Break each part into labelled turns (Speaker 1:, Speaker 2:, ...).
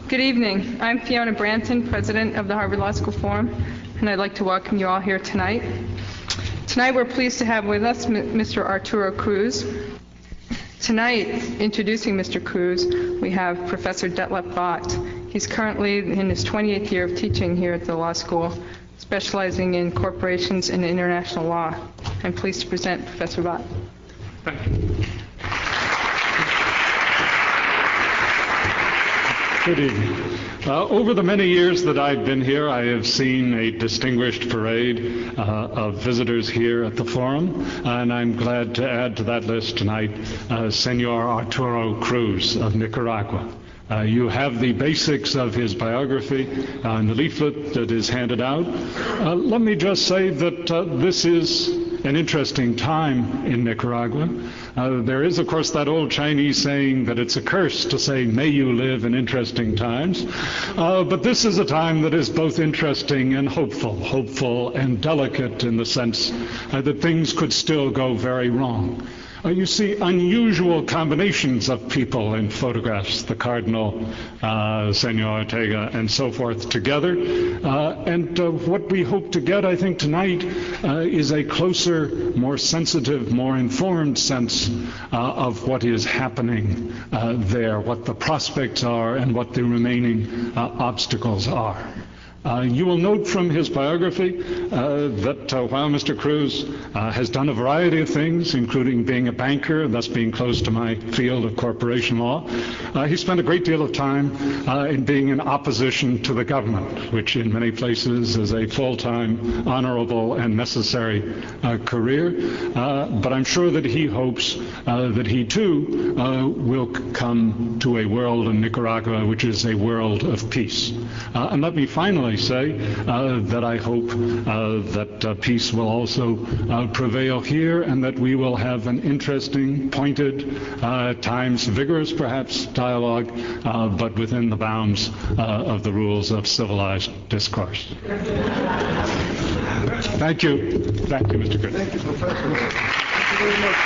Speaker 1: Good evening. I'm Fiona Branson, President of the Harvard Law School Forum, and I'd like to welcome you all here tonight. Tonight we're pleased to have with us Mr. Arturo Cruz. Tonight, introducing Mr. Cruz, we have Professor Detlef Bott. He's currently in his 28th year of teaching here at the law school, specializing in corporations and international law. I'm pleased to present Professor Bott.
Speaker 2: Thank you. Good evening. Over the many years that I've been here, I have seen a distinguished parade of visitors here at the Forum, and I'm glad to add to that list tonight Senor Arturo Cruz of Nicaragua. You have the basics of his biography in the leaflet that is handed out. Let me just say that this is an interesting time in Nicaragua. There is, of course, that old Chinese saying that it's a curse to say, may you live in interesting times. But this is a time that is both interesting and hopeful and delicate in the sense that things could still go very wrong. You see unusual combinations of people in photographs, the Cardinal, Senor Ortega, and so forth together. And what we hope to get, I think, tonight is a closer, more sensitive, more informed sense of what is happening there, what the prospects are, and what the remaining obstacles are. You will note from his biography that while Mr. Cruz has done a variety of things, including being a banker, thus being close to my field of corporation law, he spent a great deal of time in being in opposition to the government, which in many places is a full-time, honorable, and necessary career. But I'm sure that he hopes that he, too, will come to a world in Nicaragua which is a world of peace. And let me finally say that I hope that peace will also prevail here, and that we will have an interesting, pointed, at times vigorous perhaps, dialogue, but within the bounds of the rules of civilized discourse. Thank you. Thank you, Mr. Cruz.
Speaker 3: Thank you, Professor. Thank you very much.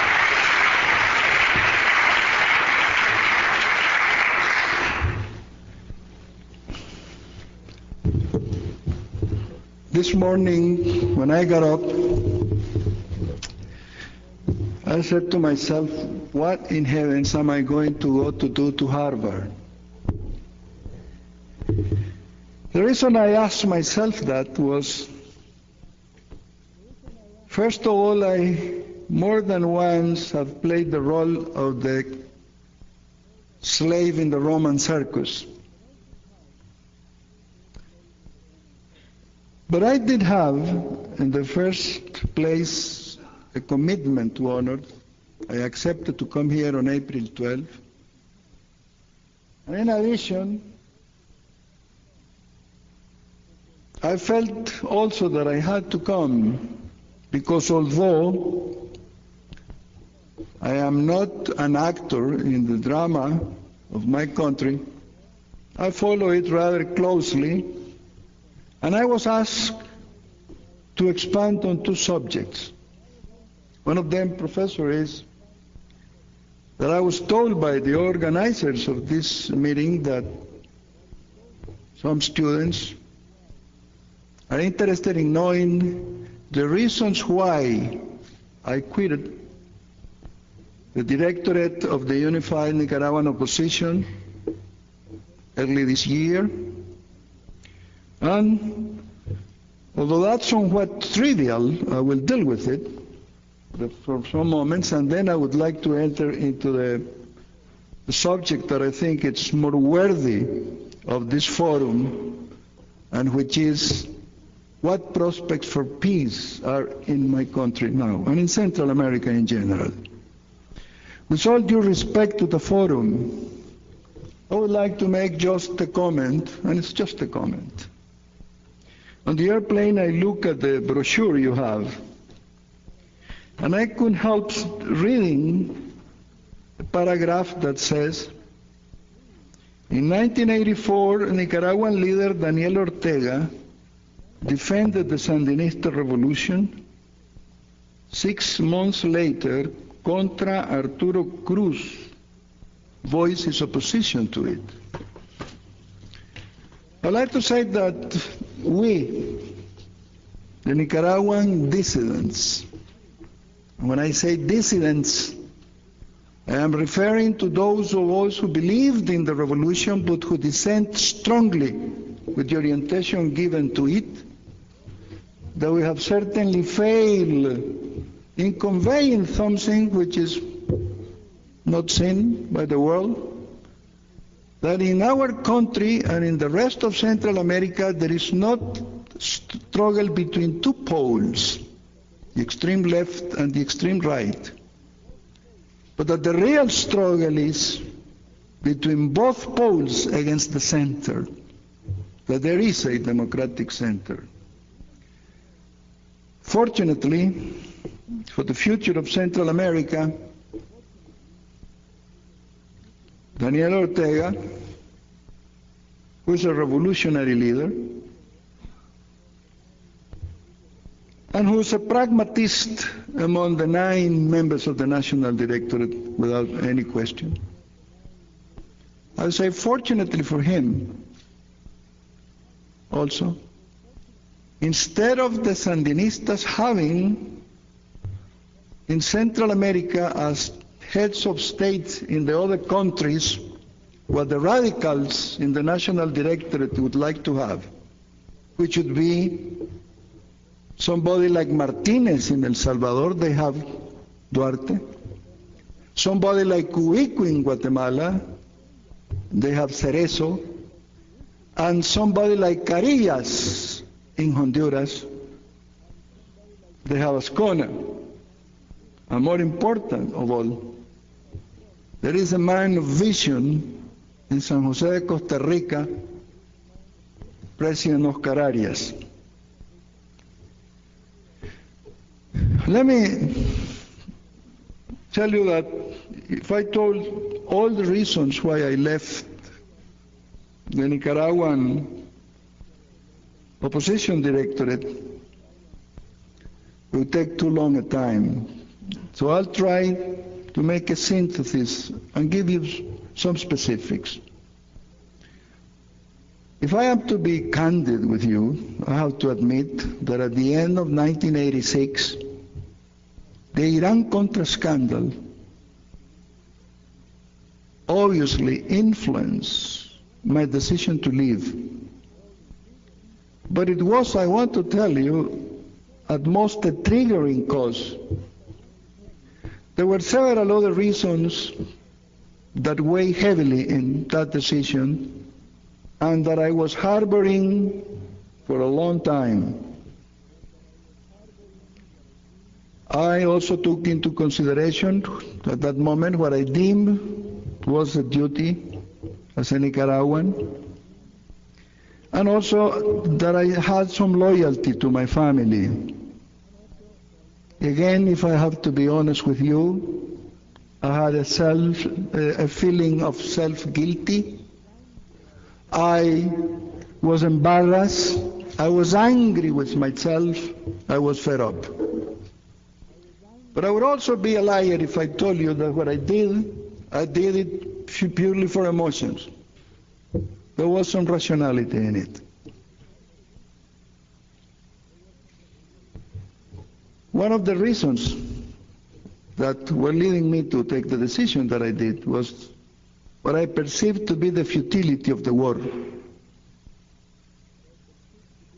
Speaker 3: This morning, when I got up, I said to myself, what in heavens am I going to go to do to Harvard? The reason I asked myself that was, first of all, I more than once have played the role of the slave in the Roman circus. But I did have, in the first place, a commitment to honor. I accepted to come here on April 12th. And in addition, I felt also that I had to come because although I am not an actor in the drama of my country, I follow it rather closely. And I was asked to expand on two subjects. One of them, Professor, is that I was told by the organizers of this meeting that some students are interested in knowing the reasons why I quitted the directorate of the Unified Nicaraguan Opposition early this year. And although that's somewhat trivial, I will deal with it for some moments, and then I would like to enter into the subject that I think it's more worthy of this forum, and which is what prospects for peace are in my country now, and in Central America in general. With all due respect to the forum, I would like to make just a comment, and it's just a comment. On the airplane, I look at the brochure you have, and I couldn't help reading a paragraph that says, in 1984, Nicaraguan leader Daniel Ortega defended the Sandinista revolution. 6 months later, Contra Arturo Cruz voiced his opposition to it. I'd like to say that we, the Nicaraguan dissidents, and when I say dissidents, I am referring to those of us who believed in the revolution but who dissent strongly with the orientation given to it, that we have certainly failed in conveying something which is not seen by the world, that in our country and in the rest of Central America there is not struggle between two poles, the extreme left and the extreme right, but that the real struggle is between both poles against the center, that there is a democratic center. Fortunately, for the future of Central America, Daniel Ortega, who is a revolutionary leader, and who is a pragmatist among the 9 members of the National Directorate without any question. I would say fortunately for him also, instead of the Sandinistas having in Central America as heads of state in the other countries what the radicals in the National Directorate would like to have, which would be somebody like Martinez in El Salvador, they have Duarte. Somebody like Cuico in Guatemala, they have Cerezo. And somebody like Carillas in Honduras, they have Ascona. And more important of all, there is a man of vision in San Jose de Costa Rica, President Oscar Arias. Let me tell you that if I told all the reasons why I left the Nicaraguan Opposition Directorate, it would take too long a time. So I'll try to make a synthesis and give you some specifics. If I am to be candid with you, I have to admit that at the end of 1986, the Iran-Contra scandal obviously influenced my decision to leave. But it was, I want to tell you, at most a triggering cause. There were several other reasons that weigh heavily in that decision and that I was harboring for a long time. I also took into consideration at that moment what I deemed was a duty as a Nicaraguan, and also that I had some loyalty to my family. Again, if I have to be honest with you, I had a feeling of self-guilty. I was embarrassed. I was angry with myself. I was fed up. But I would also be a liar if I told you that what I did it purely for emotions. There was some rationality in it. One of the reasons that were leading me to take the decision that I did was what I perceived to be the futility of the war.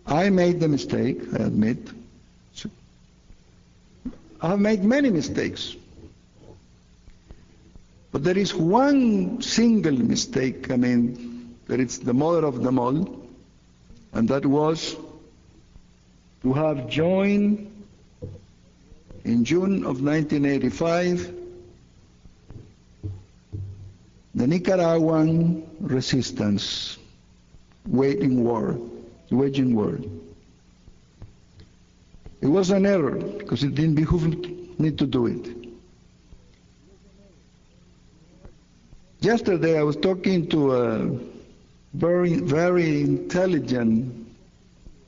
Speaker 3: I made the mistake, I admit. I've made many mistakes. But there is one single mistake, that it's the mother of them all, and that was to have joined in June of 1985 the Nicaraguan resistance, waging war. It was an error because it didn't behoove me to do it. Yesterday I was talking to a very, very intelligent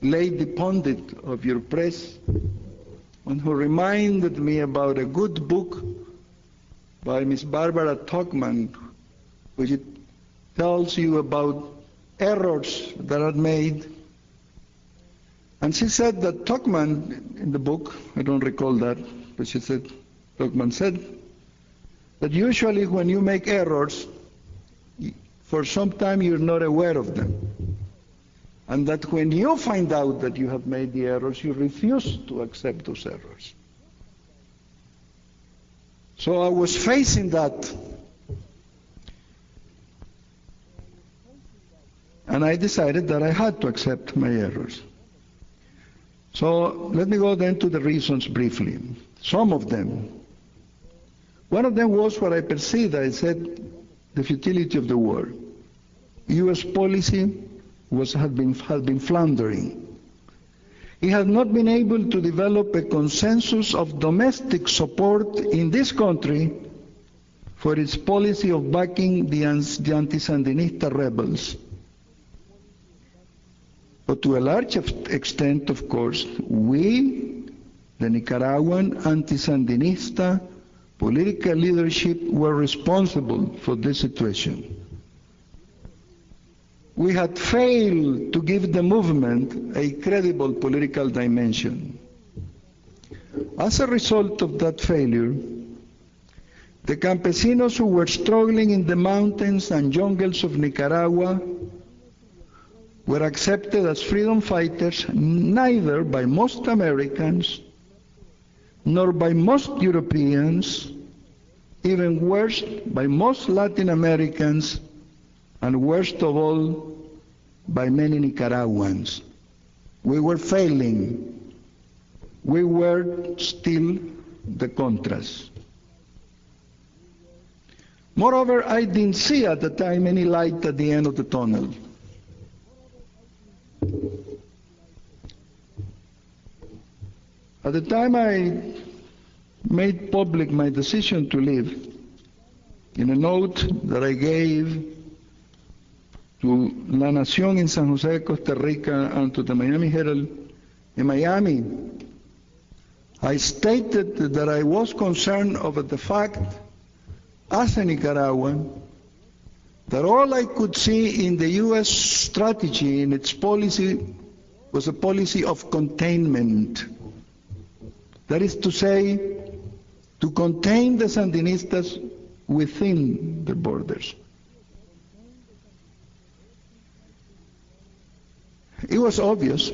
Speaker 3: lady pundit of your press, and who reminded me about a good book by Miss Barbara Tuchman, which it tells you about errors that are made. And she said that Tuckman, in the book, I don't recall that, but she said, Tuckman said, that usually when you make errors, for some time you're not aware of them. And that when you find out that you have made the errors, you refuse to accept those errors. So I was facing that. And I decided that I had to accept my errors. So let me go then to the reasons briefly. Some of them. One of them was what I perceived, I said, the futility of the war. U.S. policy had been floundering. It had not been able to develop a consensus of domestic support in this country for its policy of backing the anti-Sandinista rebels. But to a large extent, of course, we, the Nicaraguan anti-Sandinista political leadership, were responsible for this situation. We had failed to give the movement a credible political dimension. As a result of that failure, the campesinos who were struggling in the mountains and jungles of Nicaragua were accepted as freedom fighters neither by most Americans nor by most Europeans, even worse, by most Latin Americans, and worst of all, by many Nicaraguans. We were failing. We were still the Contras. Moreover, I didn't see at the time any light at the end of the tunnel. At the time I made public my decision to leave, in a note that I gave to La Nación in San Jose, Costa Rica, and to the Miami Herald in Miami, I stated that I was concerned over the fact, as a Nicaraguan, that all I could see in the U.S. strategy, in its policy, was a policy of containment. That is to say, to contain the Sandinistas within the borders. It was obvious.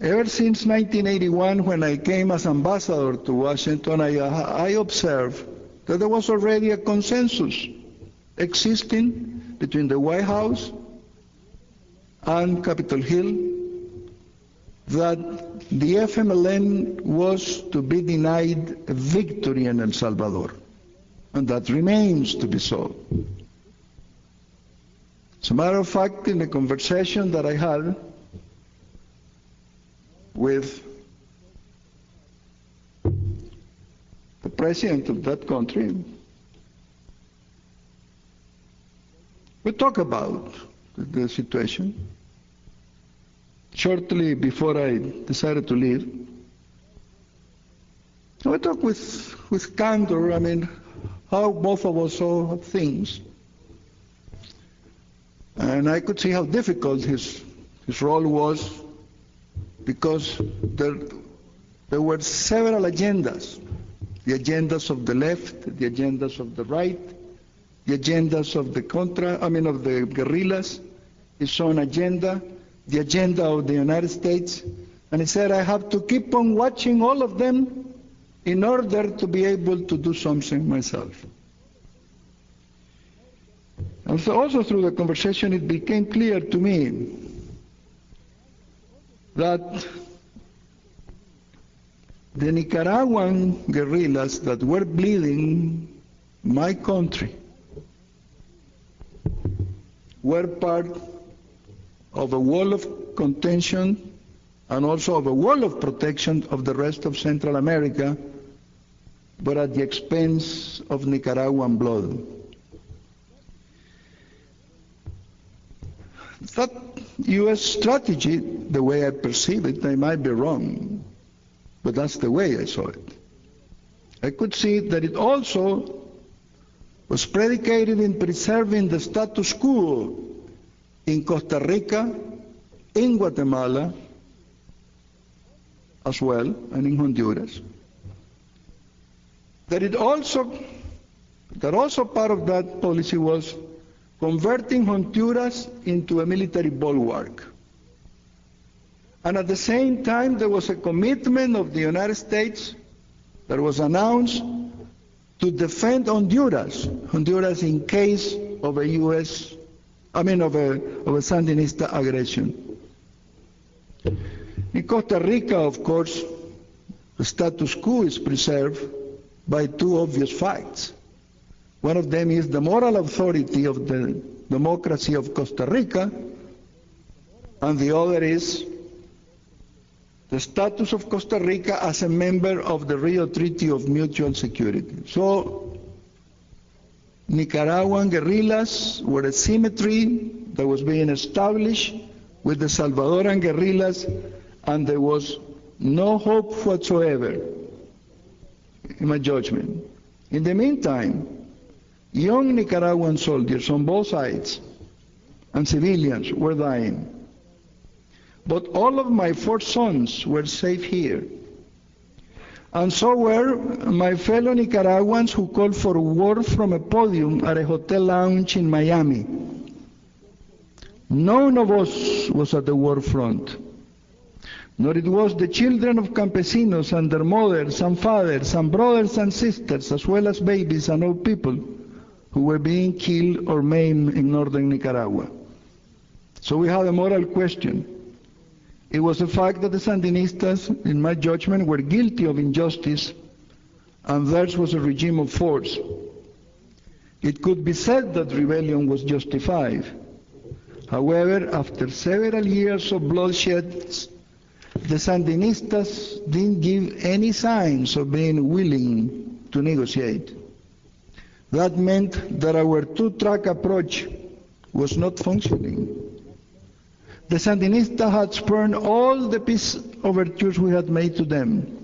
Speaker 3: Ever since 1981, when I came as ambassador to Washington, I observed that there was already a consensus existing between the White House and Capitol Hill that the FMLN was to be denied a victory in El Salvador, and that remains to be so. As a matter of fact, in a conversation that I had with the president of that country, we talked about the situation. Shortly before I decided to leave, we talked with candor, how both of us saw things. And I could see how difficult his role was, because there were several agendas. The agendas of the left, the agendas of the right, the agendas of the of the guerrillas, his own agenda, the agenda of the United States. And he said, I have to keep on watching all of them in order to be able to do something myself. And so also through the conversation, it became clear to me that the Nicaraguan guerrillas that were bleeding my country were part of a wall of contention and also of a wall of protection of the rest of Central America, but at the expense of Nicaraguan blood. That U.S. strategy, the way I perceive it, I might be wrong, but that's the way I saw it. I could see that it also was predicated in preserving the status quo in Costa Rica, in Guatemala as well, and in Honduras. That also part of that policy was converting Honduras into a military bulwark. And at the same time, there was a commitment of the United States that was announced to defend Honduras in case of a Sandinista aggression. In Costa Rica, of course, the status quo is preserved by two obvious facts. One of them is the moral authority of the democracy of Costa Rica, and the other is the status of Costa Rica as a member of the Rio Treaty of Mutual Security. So Nicaraguan guerrillas were a symmetry that was being established with the Salvadoran guerrillas, and there was no hope whatsoever, in my judgment. In the meantime, young Nicaraguan soldiers on both sides and civilians were dying. But all of my 4 sons were safe here. And so were my fellow Nicaraguans who called for war from a podium at a hotel lounge in Miami. None of us was at the war front, nor it was the children of campesinos and their mothers and fathers and brothers and sisters, as well as babies and old people, who were being killed or maimed in northern Nicaragua. So we had a moral question. It was the fact that the Sandinistas, in my judgment, were guilty of injustice, and theirs was a regime of force. It could be said that rebellion was justified. However, after several years of bloodshed, the Sandinistas didn't give any signs of being willing to negotiate. That meant that our two-track approach was not functioning. The Sandinistas had spurned all the peace overtures we had made to them.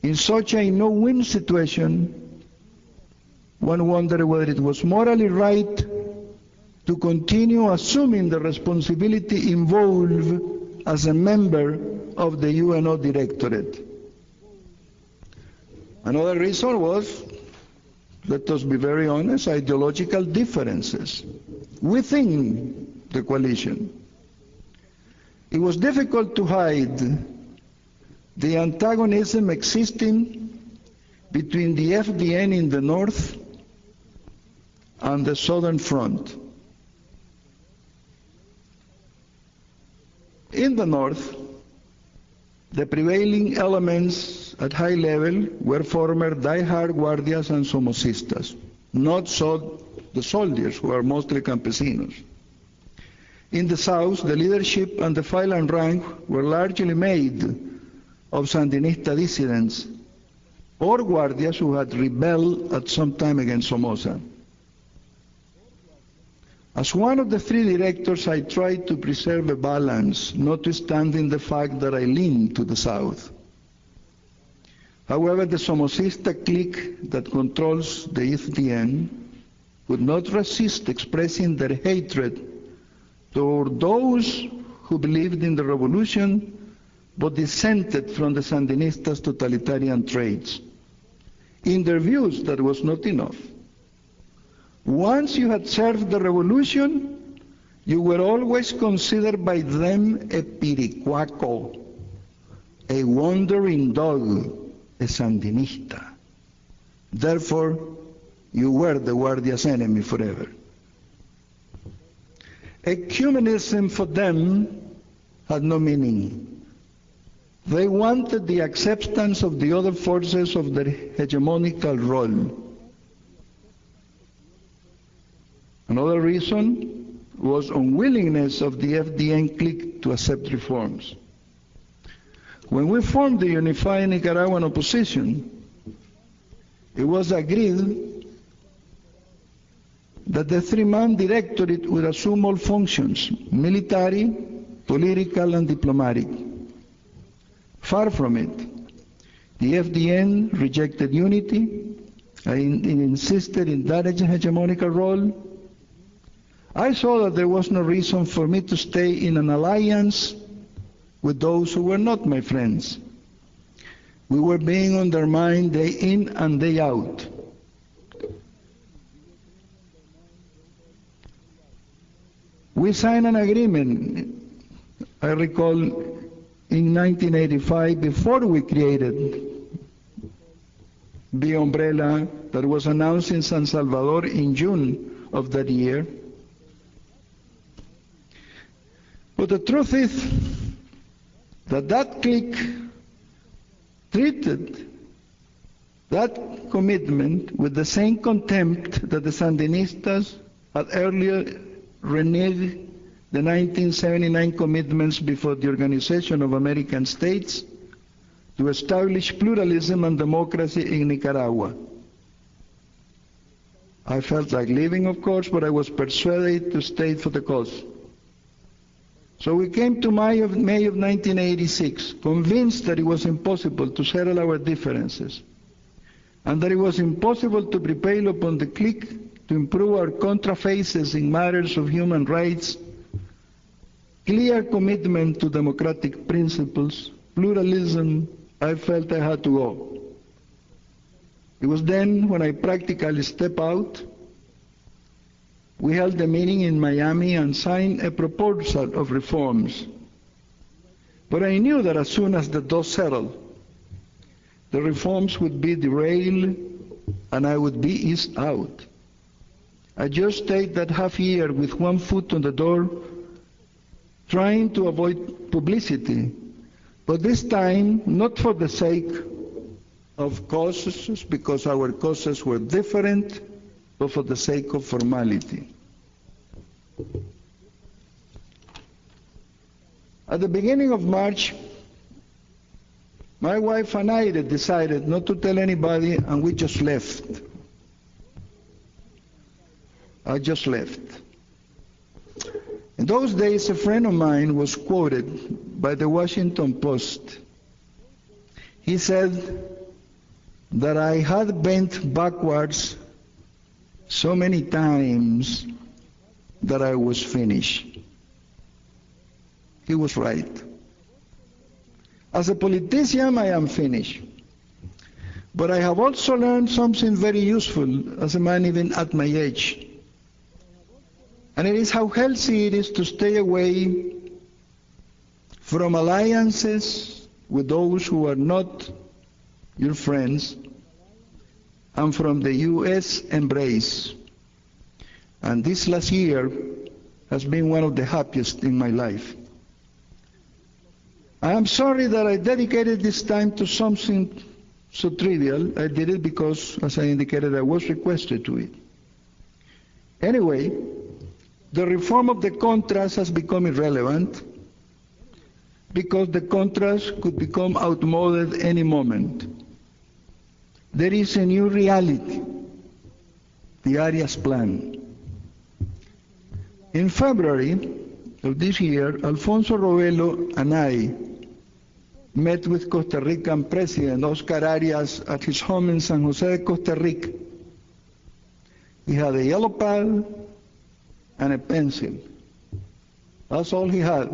Speaker 3: In such a no-win situation, one wondered whether it was morally right to continue assuming the responsibility involved as a member of the UNO Directorate. Another reason was, let us be very honest, ideological differences within the coalition. It was difficult to hide the antagonism existing between the FDN in the north and the Southern Front. In the north, the prevailing elements at high level were former die-hard Guardias and Somocistas, not so the soldiers, who are mostly campesinos. In the south, the leadership and the file and rank were largely made of Sandinista dissidents or Guardias who had rebelled at some time against Somoza. As one of the 3 directors, I tried to preserve a balance, notwithstanding the fact that I leaned to the south. However, the Somocista clique that controls the FDN could not resist expressing their hatred toward those who believed in the revolution but dissented from the Sandinistas' totalitarian traits. In their views, that was not enough. Once you had served the revolution, you were always considered by them a piricuaco, a wandering dog, a Sandinista. Therefore, you were the Guardia's enemy forever. Ecumenism for them had no meaning. They wanted the acceptance of the other forces of their hegemonical role. Another reason was unwillingness of the FDN clique to accept reforms. When we formed the unified Nicaraguan opposition, it was agreed that the 3-man directorate would assume all functions, military, political, and diplomatic. Far from it. The FDN rejected unity and insisted in that hegemonical role, I saw that there was no reason for me to stay in an alliance with those who were not my friends. We were being undermined day in and day out. We signed an agreement, I recall, in 1985, before we created the umbrella that was announced in San Salvador in June of that year. But the truth is that that clique treated that commitment with the same contempt that the Sandinistas had earlier reneged the 1979 commitments before the Organization of American States to establish pluralism and democracy in Nicaragua. I felt like leaving, of course, but I was persuaded to stay for the cause. So we came to May of 1986, convinced that it was impossible to settle our differences, and that it was impossible to prevail upon the clique to improve our contrafaces in matters of human rights, clear commitment to democratic principles, pluralism. I felt I had to go. It was then when I practically stepped out. We held a meeting in Miami and signed a proposal of reforms. But I knew that as soon as the dust settled, the reforms would be derailed and I would be eased out. I just stayed that half year with one foot on the door, trying to avoid publicity, but this time not for the sake of causes, because our causes were different, but for the sake of formality. At the beginning of March, my wife and I decided not to tell anybody, and we just left. I just left. In those days, a friend of mine was quoted by the Washington Post. He said that I had bent backwards so many times that I was finished. He was right. As a politician, I am finished. But I have also learned something very useful as a man even at my age. And it is how healthy it is to stay away from alliances with those who are not your friends, and from the U.S. embrace. And this last year has been one of the happiest in my life. I am sorry that I dedicated this time to something so trivial. I did it because, as I indicated, I was requested to it. Anyway, the reform of the Contras has become irrelevant because the Contras could become outmoded any moment. There is a new reality, the Arias Plan. In February of this year, Alfonso Robelo and I met with Costa Rican President Oscar Arias at his home in San Jose de Costa Rica. He had a yellow pad and a pencil. That's all he had.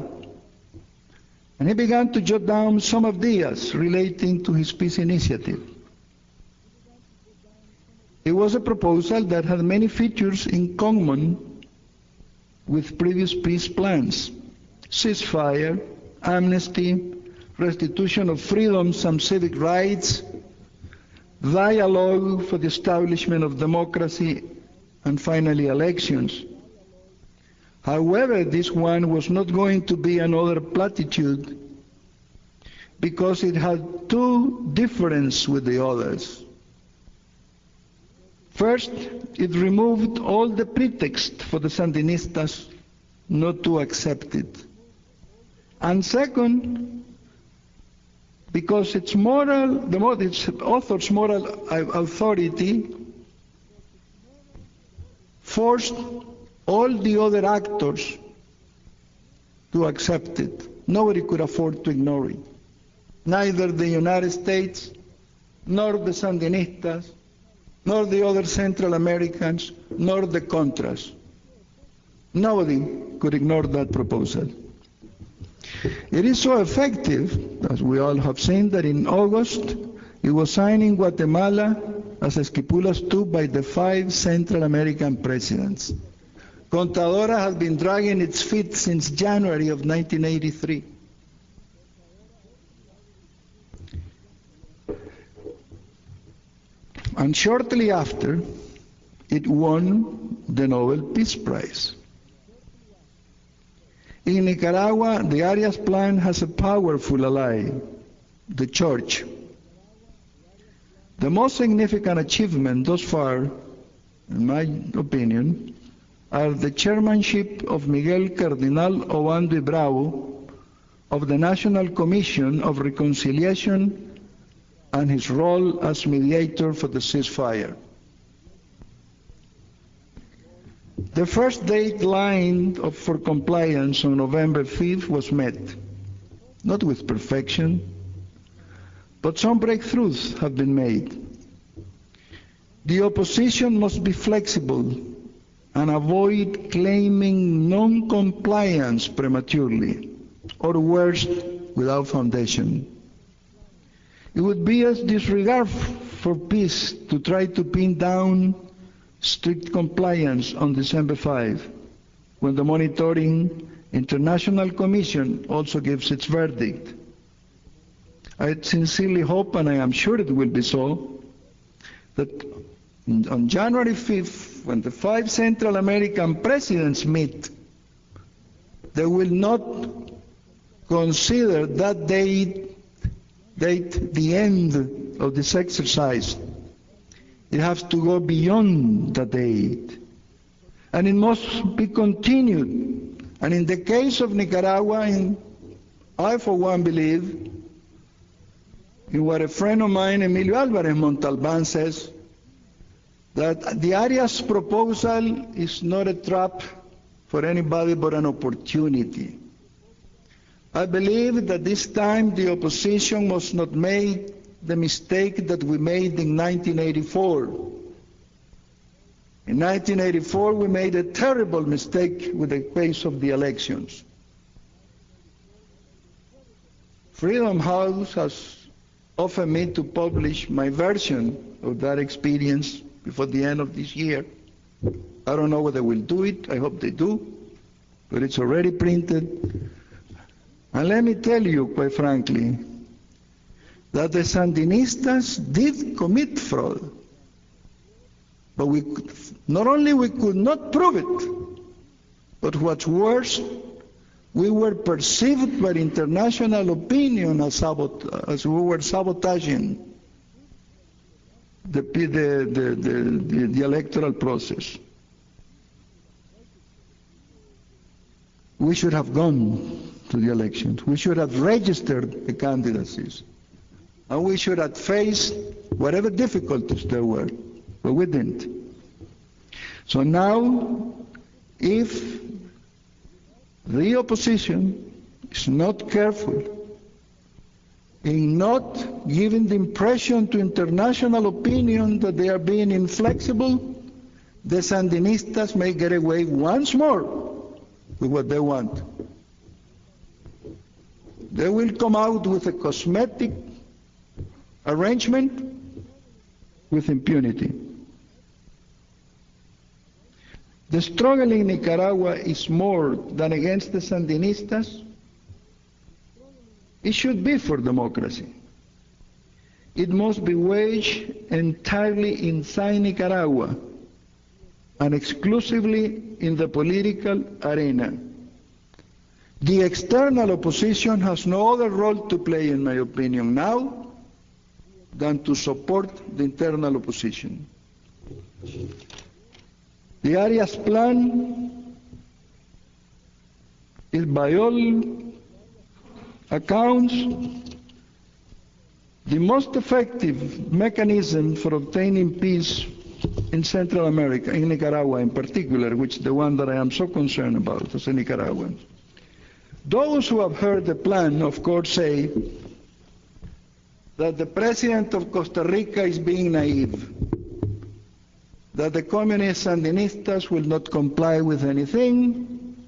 Speaker 3: And he began to jot down some ideas relating to his peace initiative. It was a proposal that had many features in common with previous peace plans: ceasefire, amnesty, restitution of freedoms and civic rights, dialogue for the establishment of democracy, and finally elections. However, this one was not going to be another platitude because it had two differences with the others. First, it removed all the pretext for the Sandinistas not to accept it. And second, because its author's moral authority forced all the other actors to accept it. Nobody could afford to ignore it. Neither the United States, nor the Sandinistas, nor the other Central Americans, nor the Contras. Nobody could ignore that proposal. It is so effective, as we all have seen, that in August it was signed in Guatemala as Esquipulas II by the 5 Central American presidents. Contadora has been dragging its feet since January of 1983. And shortly after, it won the Nobel Peace Prize. In Nicaragua, the Arias Plan has a powerful ally, the Church. The most significant achievement thus far, in my opinion, are the chairmanship of Miguel Cardinal Obando Bravo of the National Commission of Reconciliation and his role as mediator for the ceasefire. The first deadline for compliance on November 5th was met, not with perfection, but some breakthroughs have been made. The opposition must be flexible and avoid claiming non-compliance prematurely, or worse, without foundation. It would be a disregard for peace to try to pin down strict compliance on December 5, when the Monitoring International Commission also gives its verdict. I sincerely hope, and I am sure it will be so, that on January 5th, when the 5 Central American presidents meet, they will not consider that date the end of this exercise. It has to go beyond the date. And it must be continued. And in the case of Nicaragua, I for one believe in what a friend of mine, Emilio Álvarez Montalbán, says, that the Arias proposal is not a trap for anybody but an opportunity. I believe that this time the opposition must not make the mistake that we made in 1984. In 1984, we made a terrible mistake with the pace of the elections. Freedom House has offered me to publish my version of that experience before the end of this year. I don't know whether we'll do it. I hope they do. But it's already printed. And let me tell you, quite frankly, that the Sandinistas did commit fraud. But not only we could not prove it, but what's worse, we were perceived by international opinion as we were sabotaging the electoral process. We should have gone to the elections. We should have registered the candidacies. And we should have faced whatever difficulties there were, but we didn't. So now, if the opposition is not careful in not giving the impression to international opinion that they are being inflexible, the Sandinistas may get away once more with what they want. They will come out with a cosmetic arrangement with impunity. The struggle in Nicaragua is more than against the Sandinistas. It should be for democracy. It must be waged entirely inside Nicaragua and exclusively in the political arena. The external opposition has no other role to play, in my opinion, now than to support the internal opposition. The Arias Plan is, by all accounts, the most effective mechanism for obtaining peace in Central America, in Nicaragua in particular, which is the one that I am so concerned about as a Nicaraguan. Those who have heard the plan, of course, say that the president of Costa Rica is being naive. that the communist Sandinistas will not comply with anything,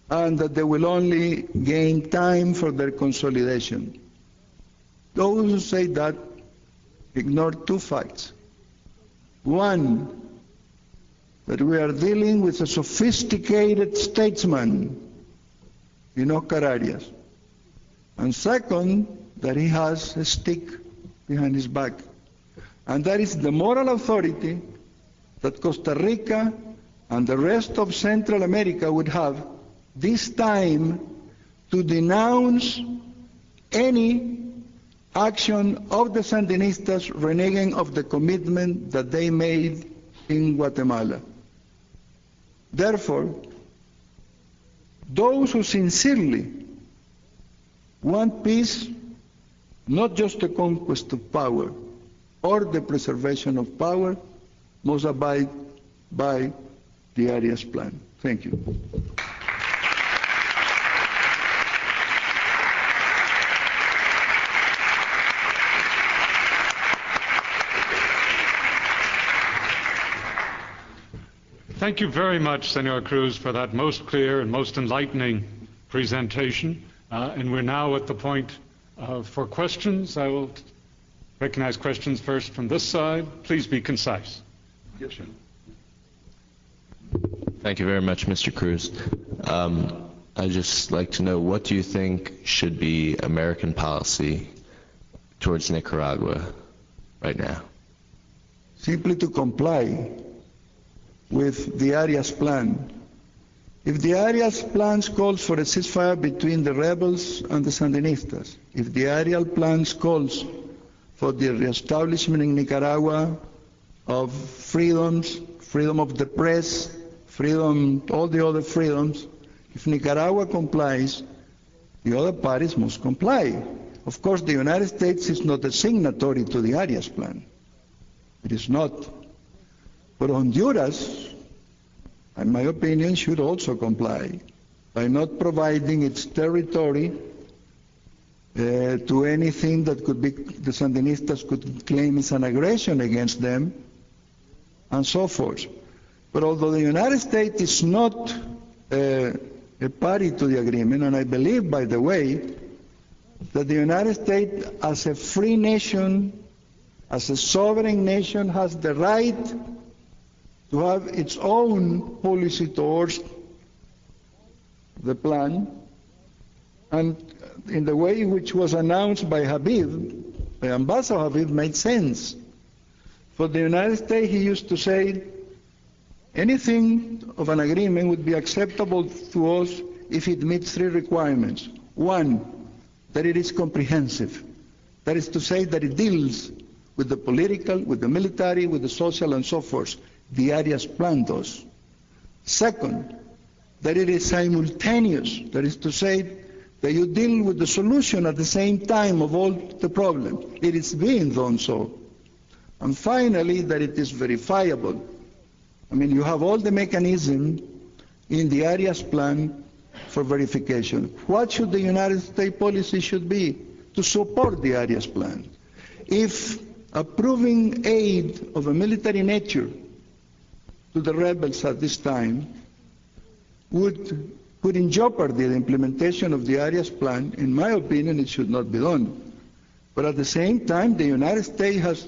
Speaker 3: and that they will only gain time for their consolidation. Those who say that ignore two facts. One, that we are dealing with a sophisticated statesman in Oscar Arias. And second, that he has a stick behind his back. And that is the moral authority that Costa Rica and the rest of Central America would have this time to denounce any action of the Sandinistas reneging of the commitment that they made in Guatemala. Therefore, those who sincerely want peace, not just the conquest of power or the preservation of power, must abide by the Arias Plan. Thank you.
Speaker 2: Thank you very much, Senor Cruz, for that most clear and most enlightening presentation. And we're now at the point for questions. I will recognize questions first from this side. Please be concise.
Speaker 3: Yes, sir.
Speaker 4: Thank you very much, Mr. Cruz. I'd just like to know, what do you think should be American policy towards Nicaragua right now?
Speaker 3: Simply to comply with the Arias Plan. If the Arias Plan calls for a ceasefire between the rebels and the Sandinistas, if the Arias Plan calls for the reestablishment in Nicaragua of freedoms, freedom of the press, freedom, all the other freedoms, if Nicaragua complies, the other parties must comply. Of course, the United States is not a signatory to the Arias Plan. It is not. But Honduras, in my opinion, should also comply by not providing its territory to anything that could be, the Sandinistas could claim is an aggression against them, and so forth. But although the United States is not a party to the agreement, and I believe, by the way, that the United States as a free nation, as a sovereign nation, has the right to have its own policy towards the plan, and in the way which was announced by Habib, by Ambassador Habib, made sense. For the United States, he used to say, anything of an agreement would be acceptable to us if it meets three requirements. One, that it is comprehensive. That is to say that it deals with the political, with the military, with the social, and so forth. The Arias Plan does. Second, that it is simultaneous. That is to say that you deal with the solution at the same time of all the problems. It is being done so. And finally, that it is verifiable. I mean, you have all the mechanism in the Arias Plan for verification. What should the United States policy should be? To support the Arias Plan. If approving aid of a military nature to the rebels at this time would put in jeopardy the implementation of the Arias Plan, in my opinion, it should not be done. But at the same time, the United States has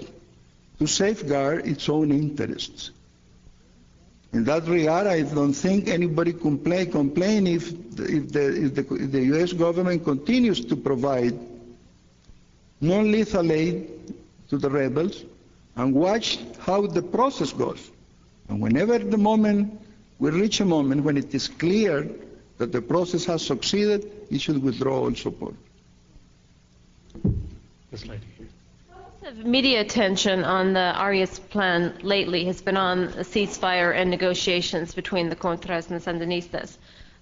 Speaker 3: to safeguard its own interests. In that regard, I don't think anybody complain if the U.S. government continues to provide non-lethal aid to the rebels and watch how the process goes. And whenever we reach a moment when it is clear that the process has succeeded, it should withdraw all support.
Speaker 2: This lady here.
Speaker 5: Lots of media attention on the Arias Plan lately has been on a ceasefire and negotiations between the Contras and the Sandinistas.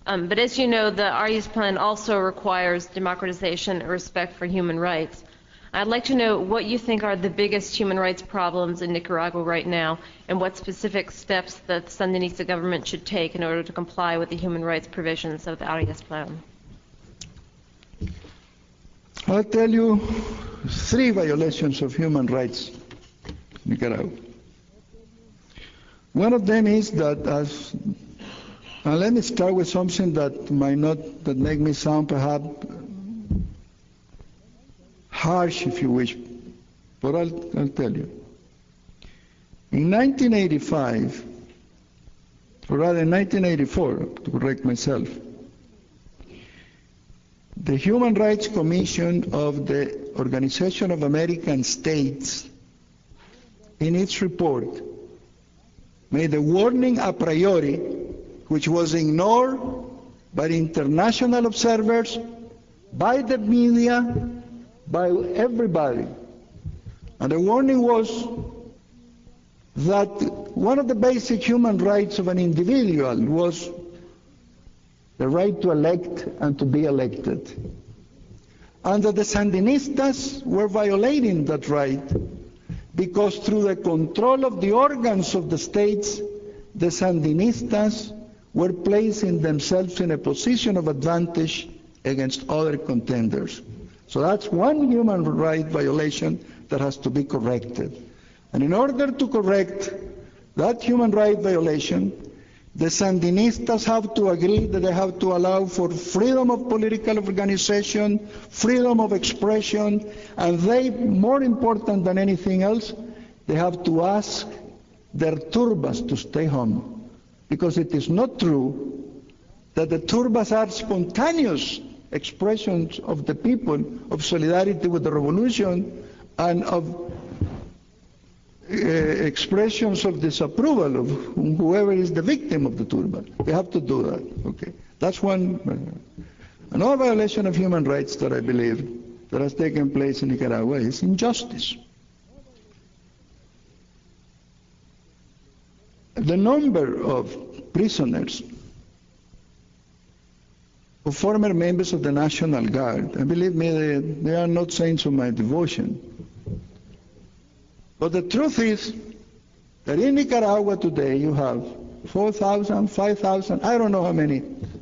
Speaker 5: But as you know, the Arias Plan also requires democratization and respect for human rights. I'd like to know what you think are the biggest human rights problems in Nicaragua right now, and what specific steps the Sandinista government should take in order to comply with the human rights provisions of the Arias Plan.
Speaker 3: I'll tell you three violations of human rights in Nicaragua. One of them is that and let me start with something that make me sound perhaps harsh, if you wish, but I'll tell you. In 1985, or rather in 1984, to correct myself, the Human Rights Commission of the Organization of American States, in its report, made a warning a priori, which was ignored by international observers, by the media, by everybody. And the warning was that one of the basic human rights of an individual was the right to elect and to be elected. And that the Sandinistas were violating that right because through the control of the organs of the states, the Sandinistas were placing themselves in a position of advantage against other contenders. So that's one human right violation that has to be corrected. And in order to correct that human right violation, the Sandinistas have to agree that they have to allow for freedom of political organization, freedom of expression, and they, more important than anything else, they have to ask their turbas to stay home. Because it is not true that the turbas are spontaneous expressions of the people of solidarity with the revolution and of expressions of disapproval of whoever is the victim of the turban. They have to do that. Okay, that's one. Another violation of human rights that I believe that has taken place in Nicaragua is injustice. The number of prisoners, of former members of the National Guard, and believe me, they are not saints of my devotion. But the truth is that in Nicaragua today you have 4,000, 5,000, I don't know how many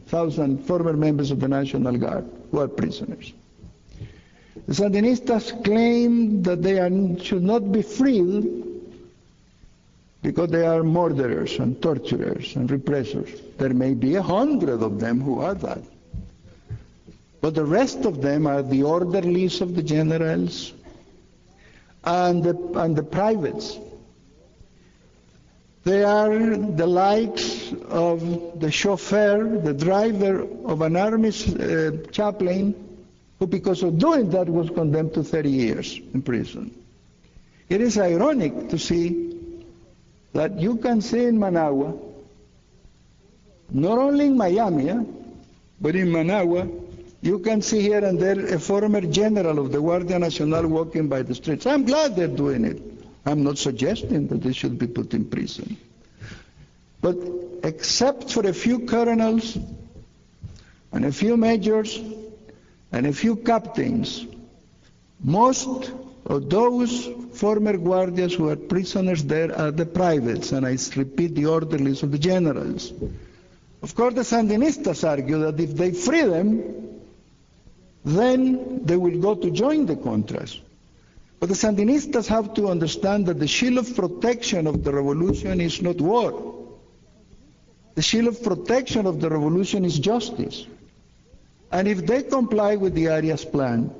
Speaker 3: thousand former members of the National Guard who are prisoners. The Sandinistas claim that they should not be freed because they are murderers and torturers and repressors. There may be 100 of them who are that. But the rest of them are the orderlies of the generals and the privates. They are the likes of the chauffeur, the driver of an army chaplain, who because of doing that was condemned to 30 years in prison. It is ironic to see that you can see in Managua, not only in Miami, but in Managua, you can see here and there a former general of the Guardia Nacional walking by the streets. I'm glad they're doing it. I'm not suggesting that they should be put in prison. But except for a few colonels and a few majors and a few captains, most of those former guardias who are prisoners there are the privates, and I repeat, the orderlies of the generals. Of course, the Sandinistas argue that if they free them, then they will go to join the Contras. But the Sandinistas have to understand that the shield of protection of the revolution is not war. The shield of protection of the revolution is justice. And if they comply with the Arias plan,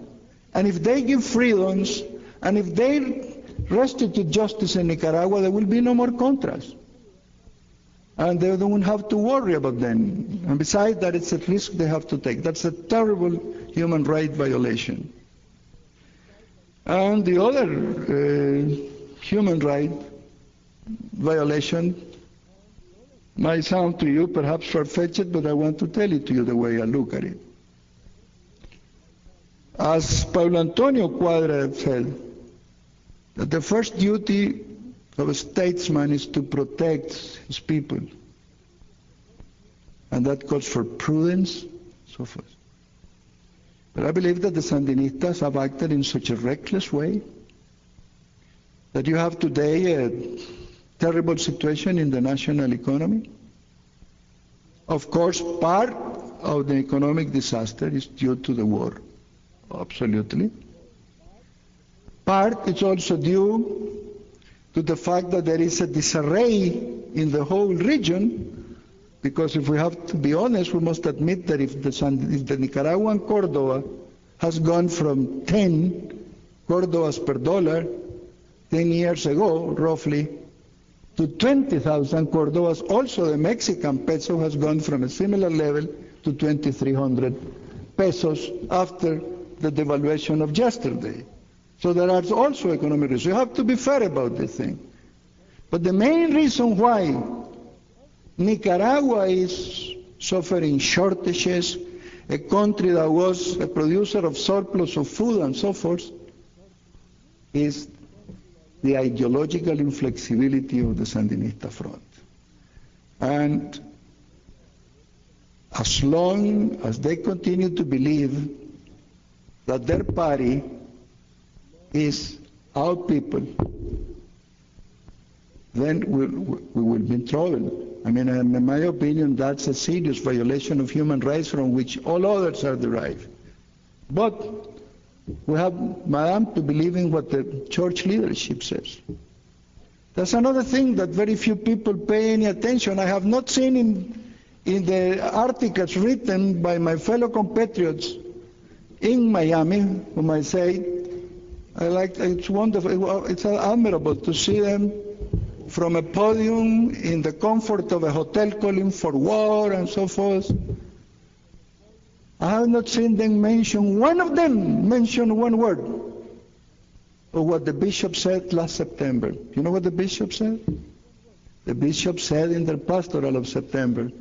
Speaker 3: and if they give freedoms, and if they restitute justice in Nicaragua, there will be no more Contras. And they don't have to worry about them. And besides that, it's a risk they have to take. That's a terrible human right violation. And the other human right violation might sound to you perhaps far-fetched, but I want to tell it to you the way I look at it. As Paulo Antonio Cuadra said, that the first duty of a statesman is to protect his people. And that calls for prudence, so forth. But I believe that the Sandinistas have acted in such a reckless way that you have today a terrible situation in the national economy. Of course, part of the economic disaster is due to the war, absolutely. Part is also due to the fact that there is a disarray in the whole region, because if we have to be honest, we must admit that if the Nicaraguan Cordoba has gone from 10 Cordobas per dollar 10 years ago, roughly, to 20,000 Cordobas, also the Mexican peso has gone from a similar level to 2,300 pesos after the devaluation of yesterday. So there are also economic reasons. You have to be fair about this thing. But the main reason why Nicaragua is suffering shortages, a country that was a producer of surplus of food and so forth, is the ideological inflexibility of the Sandinista front. And as long as they continue to believe that their party is our people, then we will be in trouble. I mean, in my opinion, that's a serious violation of human rights from which all others are derived. But we have, Madam, to believe in what the church leadership says. That's another thing that very few people pay any attention. I have not seen in the articles written by my fellow compatriots in Miami, whom I say, it's wonderful, it's admirable to see them from a podium in the comfort of a hotel calling for war and so forth. I have not seen them mention, one of them mention one word of what the bishop said last September. You know what the bishop said? The bishop said in the pastoral of September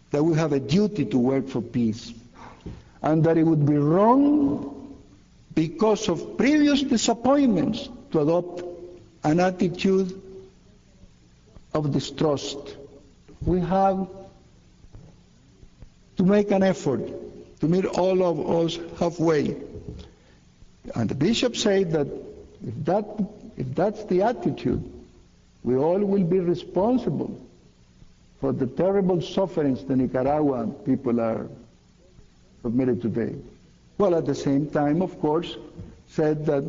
Speaker 3: that we have a duty to work for peace, and that it would be wrong because of previous disappointments to adopt an attitude of distrust. We have to make an effort to meet all of us halfway. And the bishop said that if that's the attitude, we all will be responsible for the terrible sufferings the Nicaraguan people are submitted today. Well, at the same time, of course, said that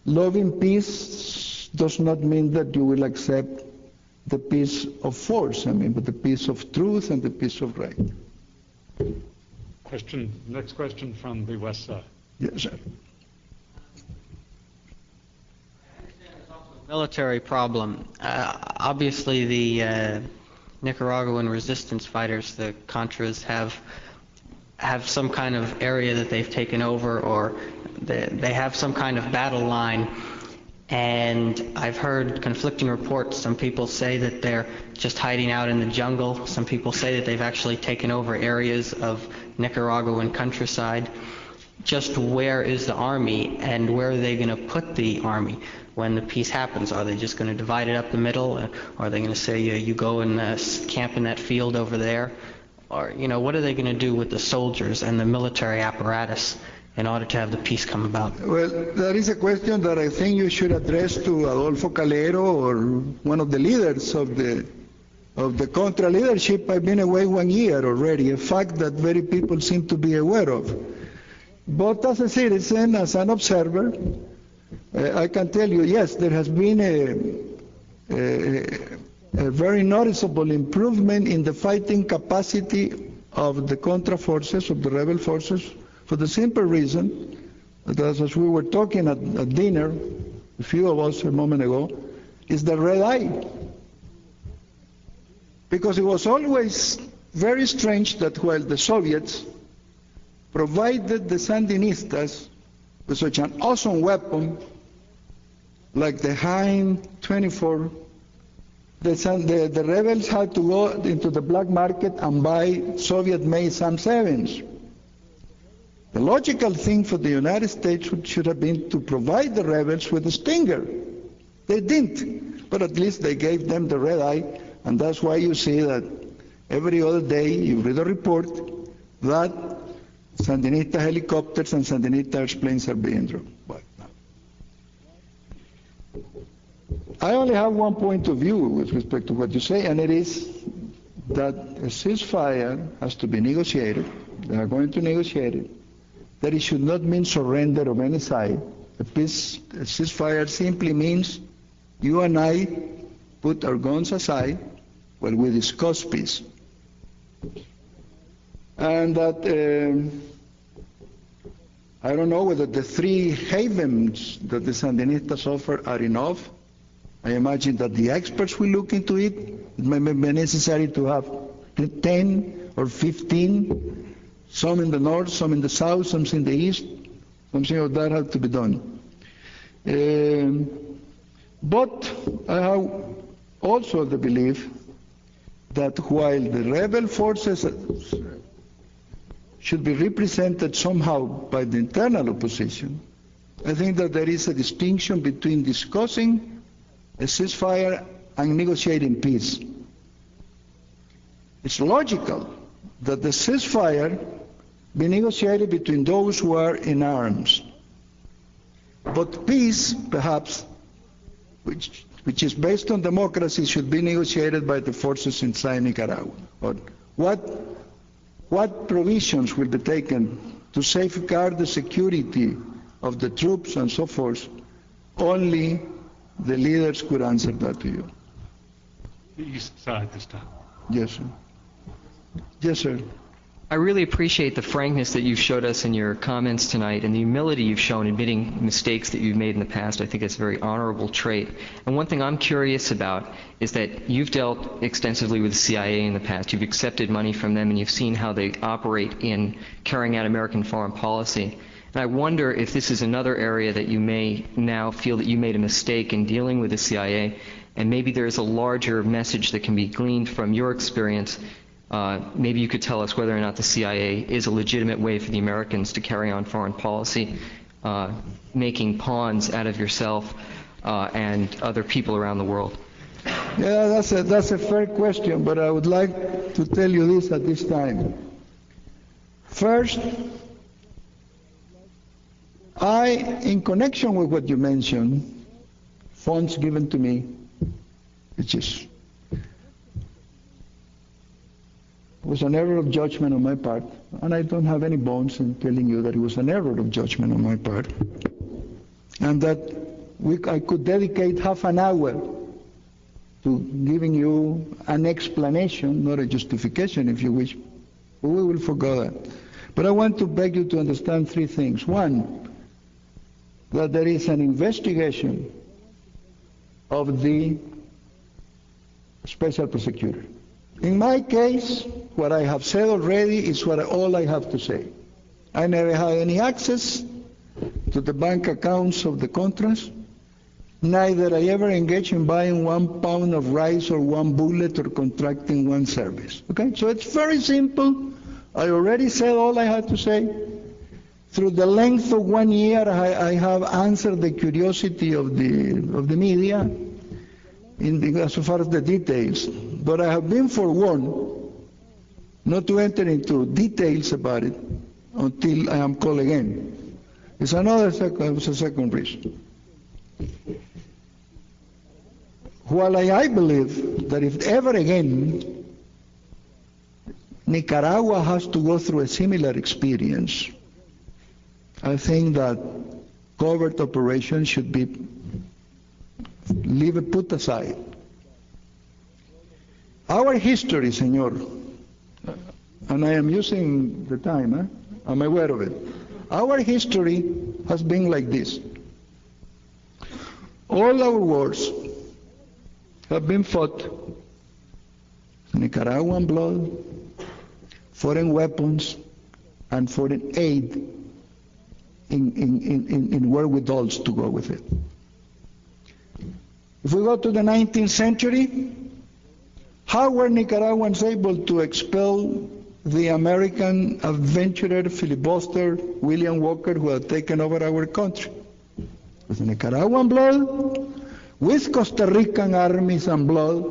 Speaker 3: loving peace does not mean that you will accept the peace of force, but the peace of truth and the peace of right.
Speaker 2: Next question from the west side.
Speaker 3: Yes, sir.
Speaker 6: Military problem. Obviously, the Nicaraguan resistance fighters, the Contras, have some kind of area that they've taken over, or they have some kind of battle line. And I've heard conflicting reports. Some people say that they're just hiding out in the jungle. Some people say that they've actually taken over areas of Nicaraguan countryside. Just where is the army, and where are they going to put the army when the peace happens? Are they just going to divide it up the middle? Or are they going to say, you go and camp in that field over there? Or, what are they going to do with the soldiers and the military apparatus in order to have the peace come about?
Speaker 3: Well, that is a question that I think you should address to Adolfo Calero or one of the leaders of the Contra leadership. I've been away 1 year already, a fact that very people seem to be aware of. But as a citizen, as an observer, I can tell you, yes, there has been a very noticeable improvement in the fighting capacity of the Contra forces, of the rebel forces, for the simple reason that, as we were talking at dinner, a few of us a moment ago, is the red eye. Because it was always very strange that while the Soviets provided the Sandinistas with such an awesome weapon like the Hind 24, the rebels had to go into the black market and buy Soviet-made SAM-7s. The logical thing for the United States should have been to provide the rebels with a Stinger. They didn't, but at least they gave them the red eye, and that's why you see that every other day you read a report that Sandinista helicopters and Sandinista airplanes are being dropped. I only have one point of view with respect to what you say, and it is that a ceasefire has to be negotiated. They are going to negotiate it. That it should not mean surrender of any side. A ceasefire simply means you and I put our guns aside while we discuss peace. And that I don't know whether the 3 havens that the Sandinistas offer are enough. I imagine that the experts will look into it. It may be necessary to have 10 or 15, some in the north, some in the south, some in the east. Something of that has to be done. But I have also the belief that while the rebel forces should be represented somehow by the internal opposition, I think that there is a distinction between discussing a ceasefire and negotiating peace. It's logical that the ceasefire be negotiated between those who are in arms. But peace, perhaps, which is based on democracy, should be negotiated by the forces inside Nicaragua. But what provisions will be taken to safeguard the security of the troops and so forth? Only the leaders could answer that to you.
Speaker 2: The east side this time.
Speaker 3: Yes, sir. Yes, sir.
Speaker 7: I really appreciate the frankness that you've showed us in your comments tonight and the humility you've shown admitting mistakes that you've made in the past. I think it's a very honorable trait. And one thing I'm curious about is that you've dealt extensively with the CIA in the past. You've accepted money from them and you've seen how they operate in carrying out American foreign policy. And I wonder if this is another area that you may now feel that you made a mistake in dealing with the CIA, and maybe there's a larger message that can be gleaned from your experience. Maybe you could tell us whether or not the CIA is a legitimate way for the Americans to carry on foreign policy, making pawns out of yourself and other people around the world.
Speaker 3: Yeah, that's a fair question, but I would like to tell you this at this time. First, in connection with what you mentioned, funds given to me, which was an error of judgment on my part, and I don't have any bones in telling you that it was an error of judgment on my part, and that I could dedicate half an hour to giving you an explanation, not a justification if you wish, but we will forgo that. But I want to beg you to understand 3 things. One, that there is an investigation of the special prosecutor. In my case, what I have said already is all I have to say. I never had any access to the bank accounts of the Contras, neither I ever engaged in buying 1 pound of rice or 1 bullet or contracting 1 service. Okay, so it's very simple. I already said all I had to say. Through the length of 1 year, I have answered the curiosity of the media as far as the details. But I have been forewarned not to enter into details about it until I am called again. It's a second reason. While I believe that if ever again Nicaragua has to go through a similar experience, I think that covert operations should be put aside. Our history, senor, and I am using the time, I'm aware of it. Our history has been like this. All our wars have been fought Nicaraguan blood, foreign weapons, and foreign aid in wherewithals to go with it. If we go to the 19th century, how were Nicaraguans able to expel the American adventurer, filibuster, William Walker, who had taken over our country? With Nicaraguan blood, with Costa Rican armies and blood,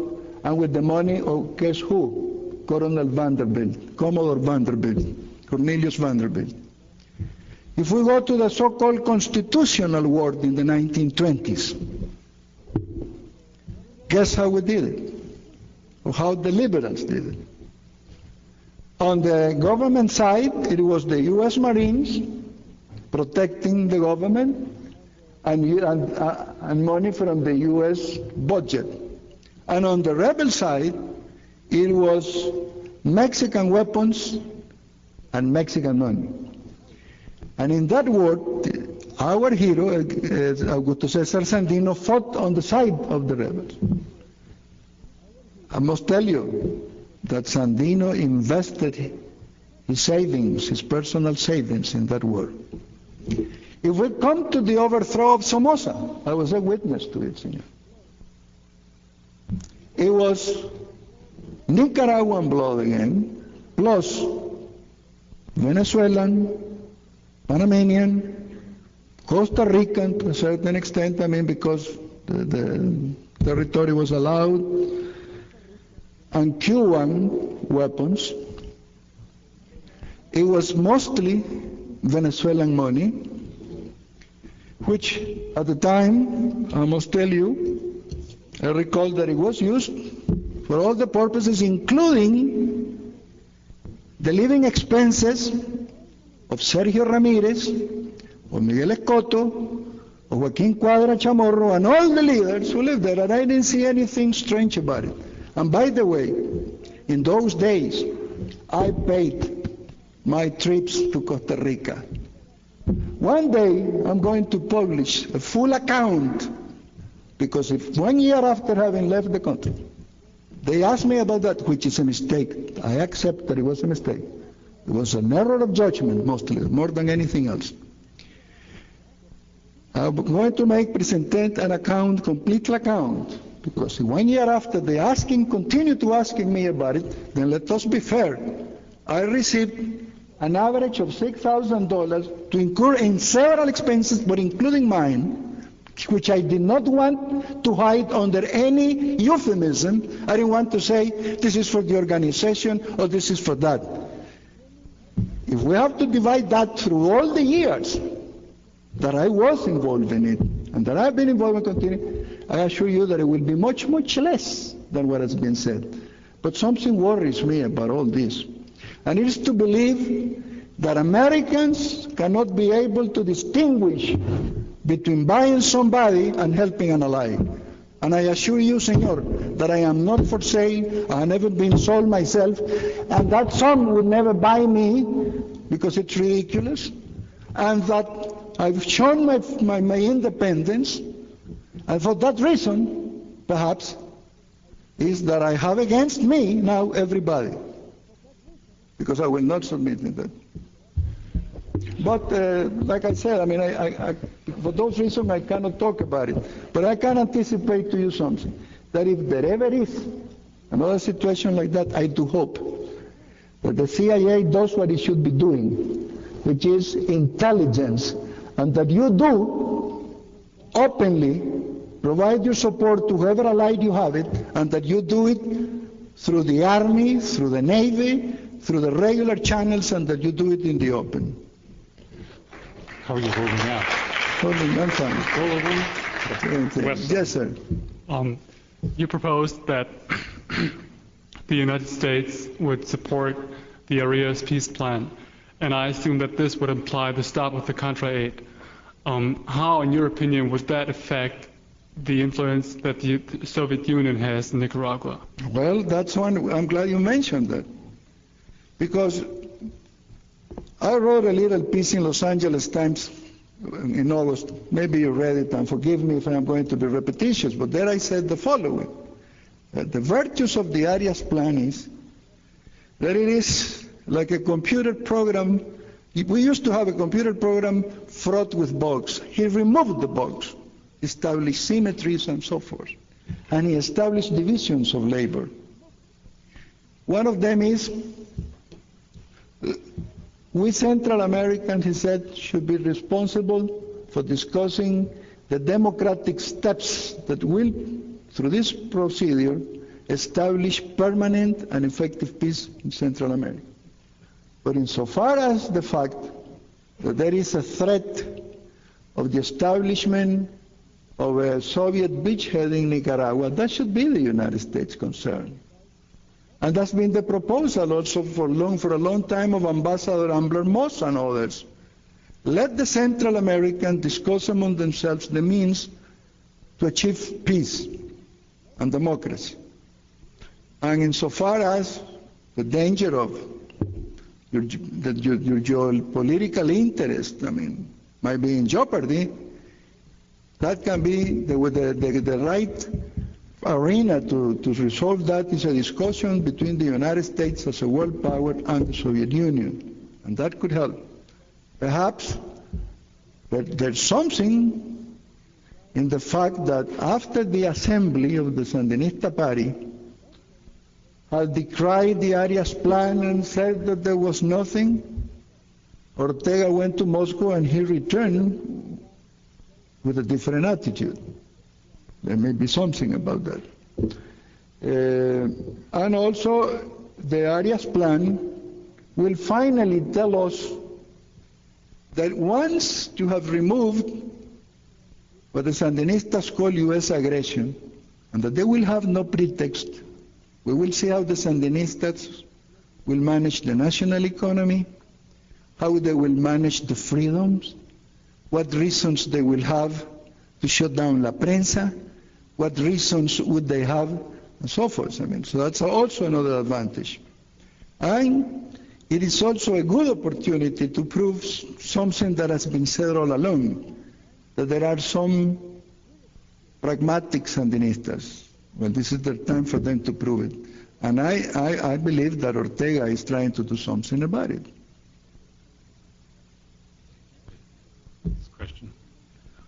Speaker 3: and with the money of guess who? Commodore Vanderbilt, Cornelius Vanderbilt. If we go to the so-called constitutional war in the 1920s, guess how we did it? Or how the liberals did it? On the government side, it was the U.S. Marines protecting the government. and money from the U.S. budget. And on the rebel side, it was Mexican weapons and Mexican money. And in that war, our hero, Augusto Cesar Sandino, fought on the side of the rebels. I must tell you that Sandino invested his savings, his personal savings in that war. If we come to the overthrow of Somoza, I was a witness to it, senor. It was Nicaraguan blood again, plus Venezuelan, Panamanian, Costa Rican to a certain extent, because the territory was allowed, and Cuban weapons. It was mostly Venezuelan money, which at the time, I must tell you, I recall that it was used for all the purposes, including the living expenses of Sergio Ramirez, of Miguel Escoto, of Joaquín Cuadra Chamorro, and all the leaders who lived there, and I didn't see anything strange about it. And by the way, in those days, I paid my trips to Costa Rica. One day, I'm going to publish a full account, because if 1 year after having left the country, they asked me about that, which is a mistake. I accept that it was a mistake. It was an error of judgment, mostly, more than anything else. I'm going to present an account, complete account, because 1 year after they continue to asking me about it, then let us be fair. I received an average of $6,000 to incur in several expenses, but including mine, which I did not want to hide under any euphemism. I didn't want to say this is for the organization or this is for that. If we have to divide that through all the years that I was involved in it, and that I've been involved in continuing, I assure you that it will be much, much less than what has been said. But something worries me about all this. And it is to believe that Americans cannot be able to distinguish between buying somebody and helping an ally. And I assure you, senor, that I am not for sale. I have never been sold myself, and that some would never buy me because it's ridiculous, and that I've shown my independence, and for that reason, perhaps, is that I have against me now everybody, because I will not submit to that. But like I said, I for those reasons I cannot talk about it. But I can anticipate to you something, that if there ever is another situation like that, I do hope that the CIA does what it should be doing, which is intelligence, and that you do openly provide your support to whoever allied you have it, and that you do it through the Army, through the Navy, through the regular channels, and that you do it in the open.
Speaker 2: How are you holding out?
Speaker 3: I'm fine.
Speaker 2: All of them?
Speaker 3: Yes, sir.
Speaker 8: You proposed that the United States would support the Arias peace plan, and I assume that this would imply the stop of the Contra aid. How, in your opinion, would that affect the influence that the Soviet Union has in Nicaragua?
Speaker 3: Well, that's one. I'm glad you mentioned that, because I wrote a little piece in Los Angeles Times in August. Maybe you read it, and forgive me if I'm going to be repetitious, but there I said the following: that the virtues of the Arias plan is that it is like a computer program. We used to have a computer program fraught with bugs. He removed the bugs, established symmetries and so forth, and he established divisions of labor. One of them is, we Central Americans, he said, should be responsible for discussing the democratic steps that will, through this procedure, establish permanent and effective peace in Central America. But insofar as the fact that there is a threat of the establishment of a Soviet beachhead in Nicaragua, that should be the United States' concern. And that's been the proposal also for a long time of Ambassador Ambler Moss and others. Let the Central Americans discuss among themselves the means to achieve peace and democracy. And insofar as the danger of your geopolitical interest, might be in jeopardy, that can be the right arena to resolve that is a discussion between the United States as a world power and the Soviet Union, and that could help. Perhaps there's something in the fact that after the assembly of the Sandinista party had decried the Arias plan and said that there was nothing, Ortega went to Moscow and he returned with a different attitude. There may be something about that. And also, the Arias plan will finally tell us that once you have removed what the Sandinistas call U.S. aggression, and that they will have no pretext, we will see how the Sandinistas will manage the national economy, how they will manage the freedoms, what reasons they will have to shut down La Prensa, what reasons would they have, and so forth. So that's also another advantage. And it is also a good opportunity to prove something that has been said all along, that there are some pragmatic Sandinistas. Well, this is the time for them to prove it. And I believe that Ortega is trying to do something about it.
Speaker 2: Question.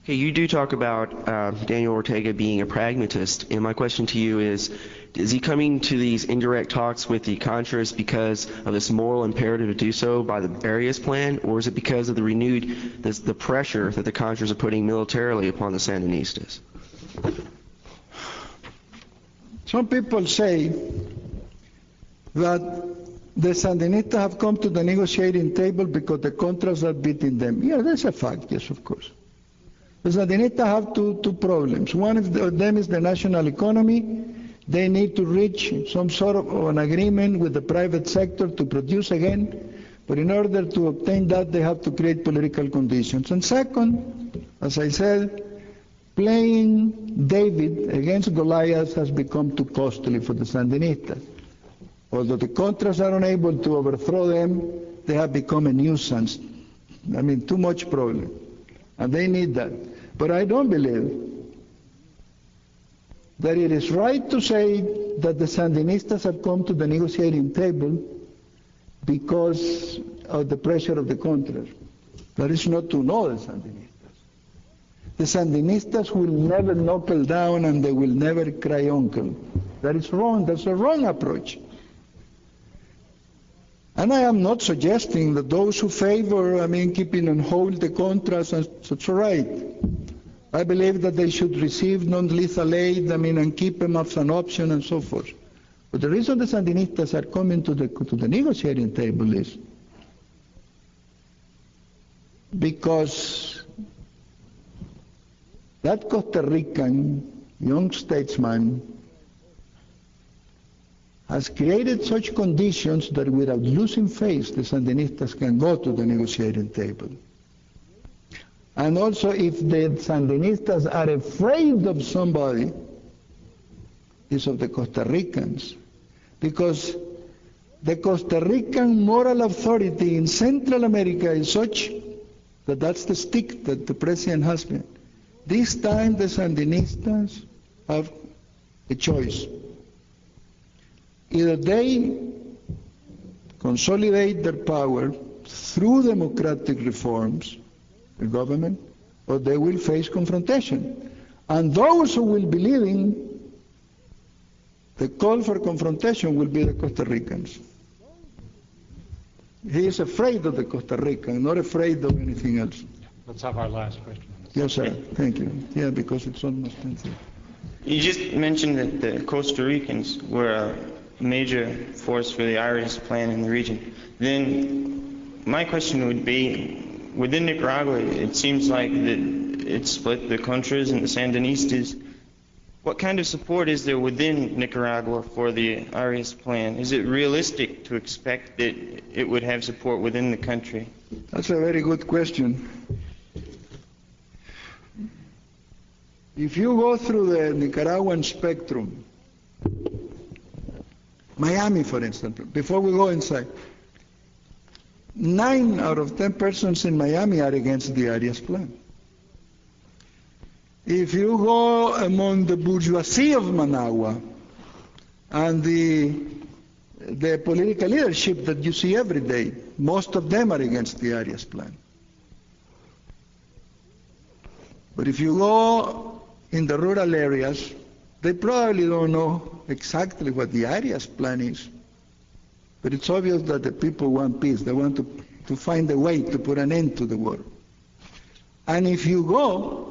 Speaker 9: Okay, you do talk about Daniel Ortega being a pragmatist, and my question to you is he coming to these indirect talks with the Contras because of this moral imperative to do so by the Arias plan, or is it because of the the pressure that the Contras are putting militarily upon the Sandinistas?
Speaker 3: Some people say that the Sandinistas have come to the negotiating table because the Contras are beating them. Yeah, that's a fact, yes, of course. The Sandinistas have two problems. One of them is the national economy. They need to reach some sort of an agreement with the private sector to produce again, but in order to obtain that, they have to create political conditions. And second, as I said, playing David against Goliath has become too costly for the Sandinistas. Although the Contras are unable to overthrow them, they have become a nuisance. Too much problem. And they need that. But I don't believe that it is right to say that the Sandinistas have come to the negotiating table because of the pressure of the Contras. That is not to know the Sandinistas. The Sandinistas will never knuckle down and they will never cry uncle. That is wrong. That's a wrong approach. And I am not suggesting that those who favor, keeping on hold the Contras, that's all right. I believe that they should receive non-lethal aid, and keep them as an option and so forth. But the reason the Sandinistas are coming to the negotiating table is because that Costa Rican young statesman has created such conditions that without losing face, the Sandinistas can go to the negotiating table. And also, if the Sandinistas are afraid of somebody, it's of the Costa Ricans. Because the Costa Rican moral authority in Central America is such that that's the stick that the president has been. This time the Sandinistas have a choice. Either they consolidate their power through democratic reforms, the government, or they will face confrontation. And those who will be leading the call for confrontation will be the Costa Ricans. He is afraid of the Costa Rican, not afraid of anything else.
Speaker 2: Let's have our last question.
Speaker 3: Yes, sir. Thank you. Yeah, because it's almost 10:30.
Speaker 10: You just mentioned that the Costa Ricans were a major force for the Arias plan in the region. Then my question would be, within Nicaragua, it seems like that it split the Contras and the Sandinistas. what kind of support is there within Nicaragua for the Arias plan? Is it realistic to expect that it would have support within the country?
Speaker 3: That's a very good question. If you go through the Nicaraguan spectrum, Miami, for instance, before we go inside, 9 out of 10 persons in Miami are against the Arias plan. If you go among the bourgeoisie of Managua and the political leadership that you see every day, most of them are against the Arias plan. But if you go in the rural areas, they probably don't know exactly what the Arias plan is. But it's obvious that the people want peace. They want to find a way to put an end to the war. And if you go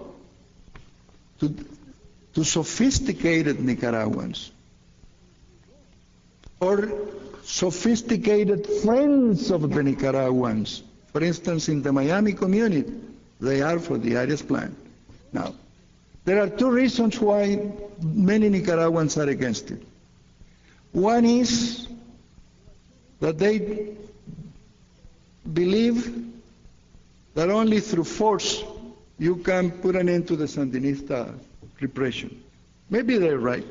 Speaker 3: to sophisticated Nicaraguans or sophisticated friends of the Nicaraguans, for instance, in the Miami community, they are for the Arias plan. Now, there are 2 reasons why many Nicaraguans are against it. One is that they believe that only through force you can put an end to the Sandinista repression. Maybe they're right.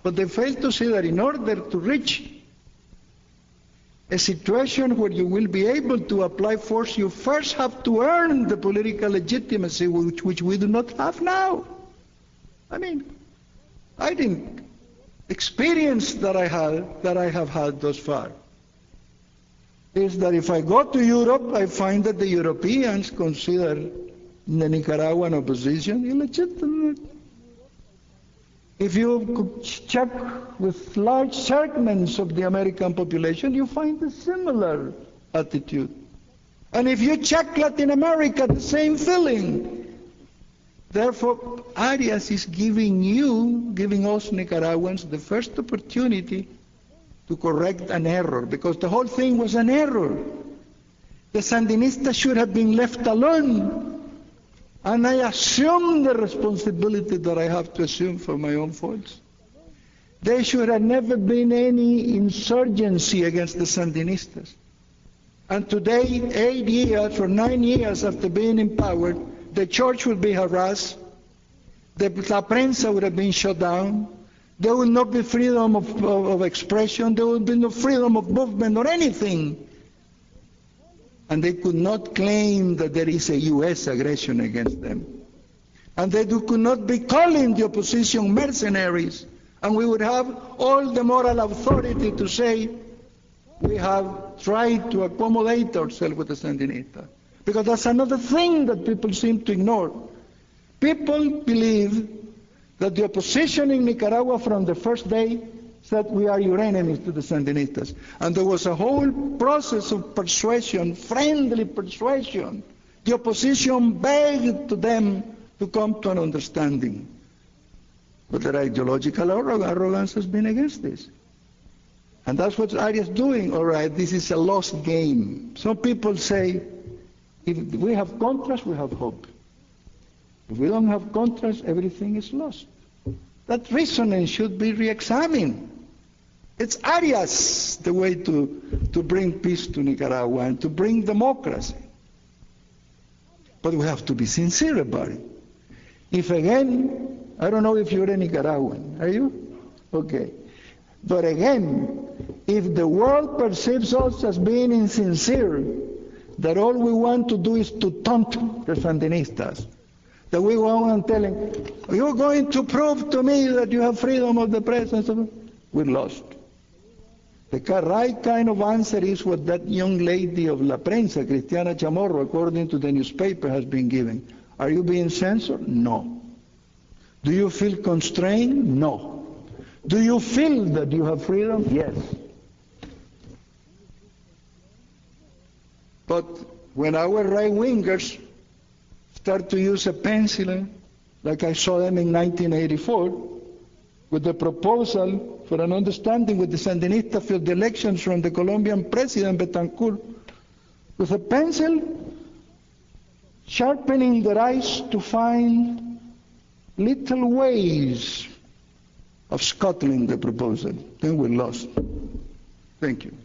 Speaker 3: But they fail to see that in order to reach a situation where you will be able to apply force, you first have to earn the political legitimacy which we do not have now. I mean, I didn't experience that I have had thus far is that if I go to Europe, I find that the Europeans consider the Nicaraguan opposition illegitimate. If you check with large segments of the American population, you find a similar attitude. And if you check Latin America, the same feeling. Therefore, Arias is giving us Nicaraguans, the first opportunity to correct an error, because the whole thing was an error. The Sandinistas should have been left alone. And I assume the responsibility that I have to assume for my own faults. There should have never been any insurgency against the Sandinistas. And today, 8 years or 9 years after being in power, the church would be harassed, la prensa would have been shut down, there would not be freedom of expression, there would be no freedom of movement or anything. And they could not claim that there is a U.S. aggression against them. And they could not be calling the opposition mercenaries. And we would have all the moral authority to say we have tried to accommodate ourselves with the Sandinistas. Because that's another thing that people seem to ignore. People believe that the opposition in Nicaragua from the first day said we are your enemies to the Sandinistas. And there was a whole process of persuasion, friendly persuasion. The opposition begged to them to come to an understanding. But their ideological arrogance has been against this. And that's what Arias is doing. All right, this is a lost game. Some people say, if we have Contras, we have hope. If we don't have Contras, everything is lost. That reasoning should be re-examined. It's Arias the way to bring peace to Nicaragua and to bring democracy. But we have to be sincere about it. If again, I don't know if you're a Nicaraguan, are you? Okay. But again, if the world perceives us as being insincere, that all we want to do is to taunt the Sandinistas, that we go on telling, you're going to prove to me that you have freedom of the press and so on, we're lost. The right kind of answer is what that young lady of La Prensa, Cristiana Chamorro, according to the newspaper, has been given. Are you being censored? No. Do you feel constrained? No. Do you feel that you have freedom? Yes. But when our right-wingers start to use a pencil, like I saw them in 1984, with the proposal for an understanding with the Sandinista field elections from the Colombian president Betancourt, with a pencil, sharpening their eyes to find little ways of scuttling the proposal. Then we're lost. Thank you.